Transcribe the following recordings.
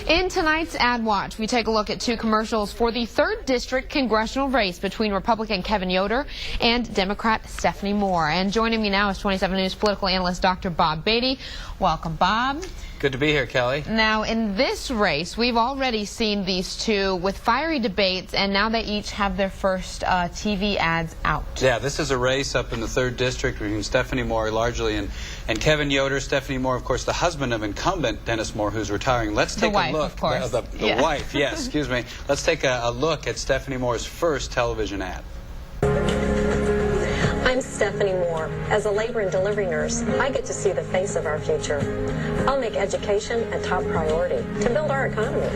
In tonight's Ad Watch, we take a look at two commercials for the 3rd District congressional race between Republican Kevin Yoder and Democrat Stephanie Moore. And joining me now is 27 News political analyst Dr. Bob Beatty. Welcome, Bob. Good to be here, Kelly. Now, in this race, we've already seen these two with fiery debates, and now they each have their first TV ads out. Yeah, this is a race up in the 3rd District between Stephanie Moore largely and Kevin Yoder. Stephanie Moore, of course, the husband of incumbent Dennis Moore, who's retiring. Let's take a look. Of course. The wife, yes, excuse me. Let's take a look at Stephanie Moore's first television ad. I'm Stephanie Moore. As a labor and delivery nurse, I get to see the face of our future. I'll make education a top priority to build our economy,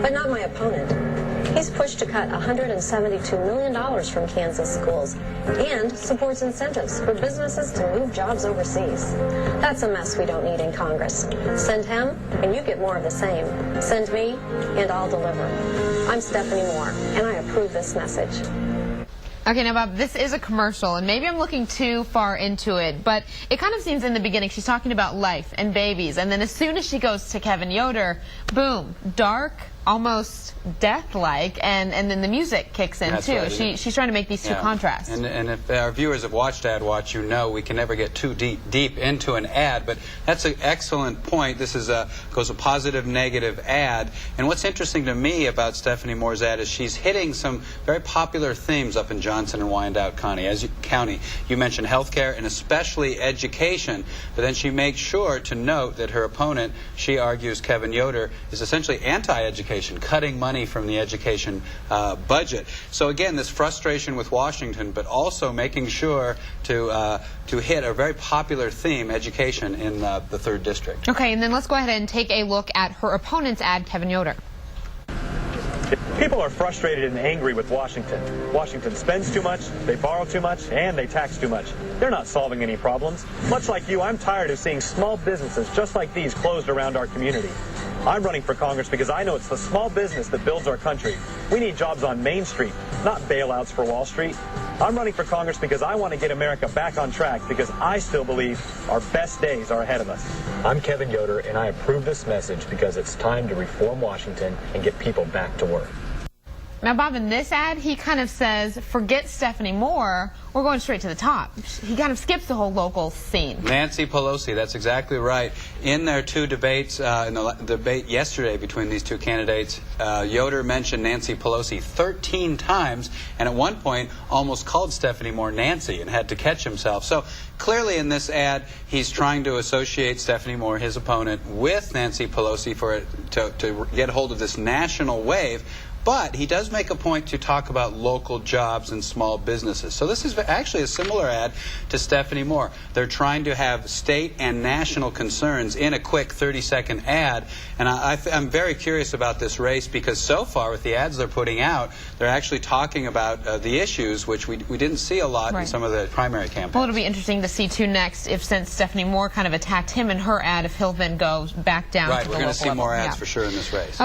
but not my opponent. He's pushed to cut $172 million from Kansas schools and supports incentives for businesses to move jobs overseas. That's a mess we don't need in Congress. Send him, and you get more of the same. Send me, and I'll deliver. I'm Stephanie Moore, and I approve this message. Okay, now, Bob, this is a commercial, and maybe I'm looking too far into it, but it kind of seems in the beginning she's talking about life and babies, and then as soon as she goes to Kevin Yoder, boom, dark, almost death-like, and then the music kicks in. That's too. Right. She's trying to make these two contrasts. And if our viewers have watched Ad Watch, you know we can never get too deep into an ad, but that's an excellent point. This is goes a positive, negative ad, and what's interesting to me about Stephanie Moore's ad is she's hitting some very popular themes up in Johnson and Wyandotte County. You mentioned healthcare and especially education, but then she makes sure to note that her opponent, she argues Kevin Yoder, is essentially anti-education, cutting money from the education budget. So again, this frustration with Washington, but also making sure to hit a very popular theme, education, in the 3rd District. Okay, and then let's go ahead and take a look at her opponent's ad, Kevin Yoder. People are frustrated and angry with Washington. Washington spends too much, they borrow too much, and they tax too much. They're not solving any problems. Much like you, I'm tired of seeing small businesses just like these closed around our community. I'm running for Congress because I know it's the small business that builds our country. We need jobs on Main Street, not bailouts for Wall Street. I'm running for Congress because I want to get America back on track, because I still believe our best days are ahead of us. I'm Kevin Yoder, and I approve this message because it's time to reform Washington and get people back to work. Now, Bob, in this ad, he kind of says, forget Stephanie Moore, we're going straight to the top. He kind of skips the whole local scene. Nancy Pelosi, that's exactly right. In their two debates, in the debate yesterday between these two candidates, Yoder mentioned Nancy Pelosi 13 times, and at one point almost called Stephanie Moore Nancy and had to catch himself. So clearly in this ad, he's trying to associate Stephanie Moore, his opponent, with Nancy Pelosi to get hold of this national wave. But he does make a point to talk about local jobs and small businesses. So this is actually a similar ad to Stephanie Moore. They're trying to have state and national concerns in a quick 30-second ad. And I'm very curious about this race because so far with the ads they're putting out, they're actually talking about the issues, which we didn't see a lot in some of the primary campaigns. Well, it'll be interesting to see, too, next, if since Stephanie Moore kind of attacked him in her ad, if he'll then go back down to the local level. We're going to see more ads for sure in this race.